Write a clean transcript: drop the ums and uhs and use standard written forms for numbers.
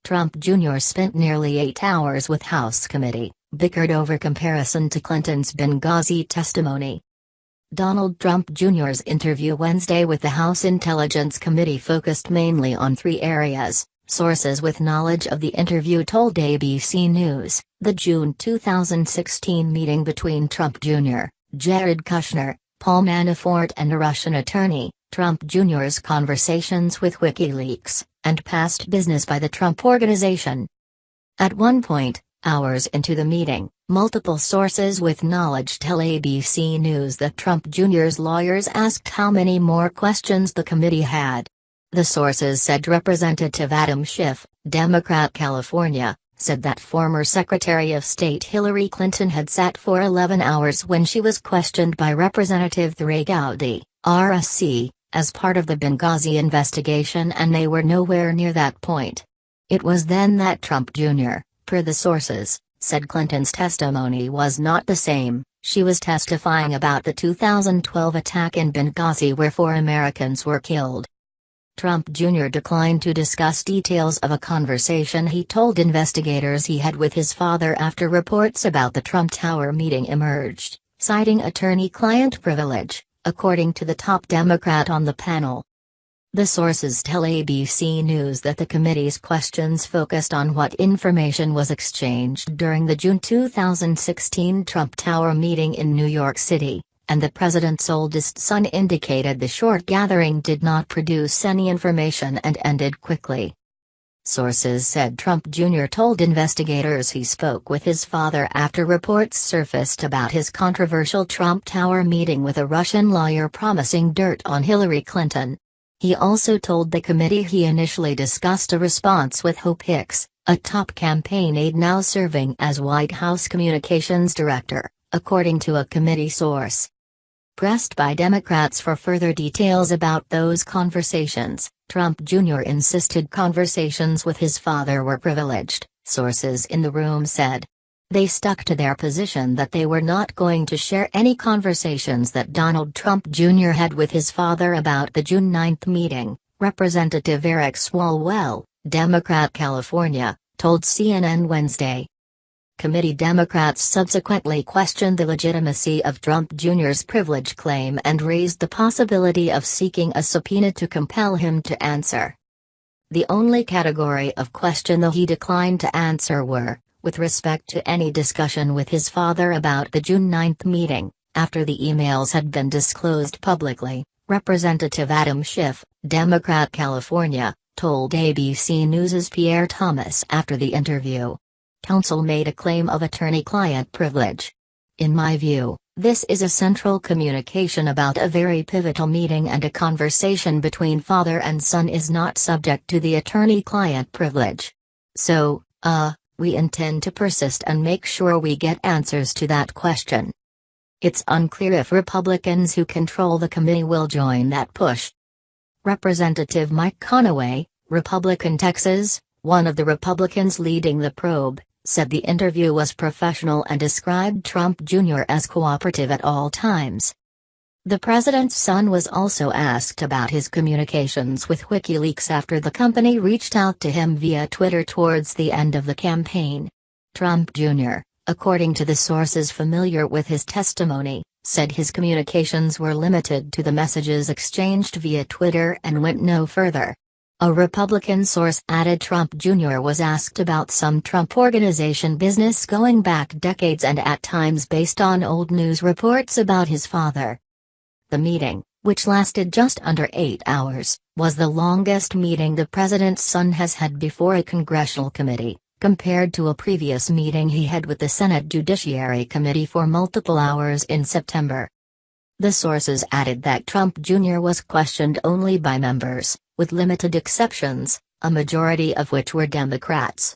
Trump Jr. spent nearly 8 hours with House committee, bickered over comparison to Clinton's Benghazi testimony. Donald Trump Jr.'s interview Wednesday with the House Intelligence Committee focused mainly on 3 areas. Sources with knowledge of the interview told ABC News. The June 2016 meeting between Trump Jr., Jared Kushner, Paul Manafort and a Russian attorney, Trump Jr.'s conversations with Wikileaks, and past business by the Trump Organization. At one point, hours into the meeting, multiple sources with knowledge tell ABC News that Trump Jr.'s lawyers asked how many more questions the committee had. The sources said Representative Adam Schiff, Democrat California, said that former Secretary of State Hillary Clinton had sat for 11 hours when she was questioned by Representative Trey Gowdy, R-S.C., as part of the Benghazi investigation, and they were nowhere near that point. It was then that Trump Jr., per the sources, said Clinton's testimony was not the same. She was testifying about the 2012 attack in Benghazi where 4 Americans were killed. Trump Jr. declined to discuss details of a conversation he told investigators he had with his father after reports about the Trump Tower meeting emerged, citing attorney-client privilege, according to the top Democrat on the panel. The sources tell ABC News that the committee's questions focused on what information was exchanged during the June 2016 Trump Tower meeting in New York City, and the president's oldest son indicated the short gathering did not produce any information and ended quickly. Sources said Trump Jr. told investigators he spoke with his father after reports surfaced about his controversial Trump Tower meeting with a Russian lawyer promising dirt on Hillary Clinton. He also told the committee he initially discussed a response with Hope Hicks, a top campaign aide now serving as White House Communications Director, according to a committee source. Pressed by Democrats for further details about those conversations, Trump Jr. insisted conversations with his father were privileged, sources in the room said. They stuck to their position that they were not going to share any conversations that Donald Trump Jr. had with his father about the June 9 meeting, Representative Eric Swalwell, Democrat California, told CNN Wednesday. Committee Democrats subsequently questioned the legitimacy of Trump Jr.'s privilege claim and raised the possibility of seeking a subpoena to compel him to answer. The only category of question that he declined to answer were, with respect to any discussion with his father about the June 9 meeting, after the emails had been disclosed publicly, Representative Adam Schiff, Democrat California, told ABC News' Pierre Thomas after the interview. Counsel made a claim of attorney-client privilege. In my view, this is a central communication about a very pivotal meeting, and a conversation between father and son is not subject to the attorney-client privilege. So, we intend to persist and make sure we get answers to that question. It's unclear if Republicans who control the committee will join that push. Representative Mike Conaway, Republican Texas, one of the Republicans leading the probe, said the interview was professional and described Trump Jr. as cooperative at all times. The president's son was also asked about his communications with Wikileaks after the company reached out to him via Twitter towards the end of the campaign. Trump Jr., according to the sources familiar with his testimony, said his communications were limited to the messages exchanged via Twitter and went no further. A Republican source added Trump Jr. was asked about some Trump Organization business going back decades and at times based on old news reports about his father. The meeting, which lasted just under 8 hours, was the longest meeting the president's son has had before a congressional committee, compared to a previous meeting he had with the Senate Judiciary Committee for multiple hours in September. The sources added that Trump Jr. was questioned only by members, with limited exceptions, a majority of which were Democrats.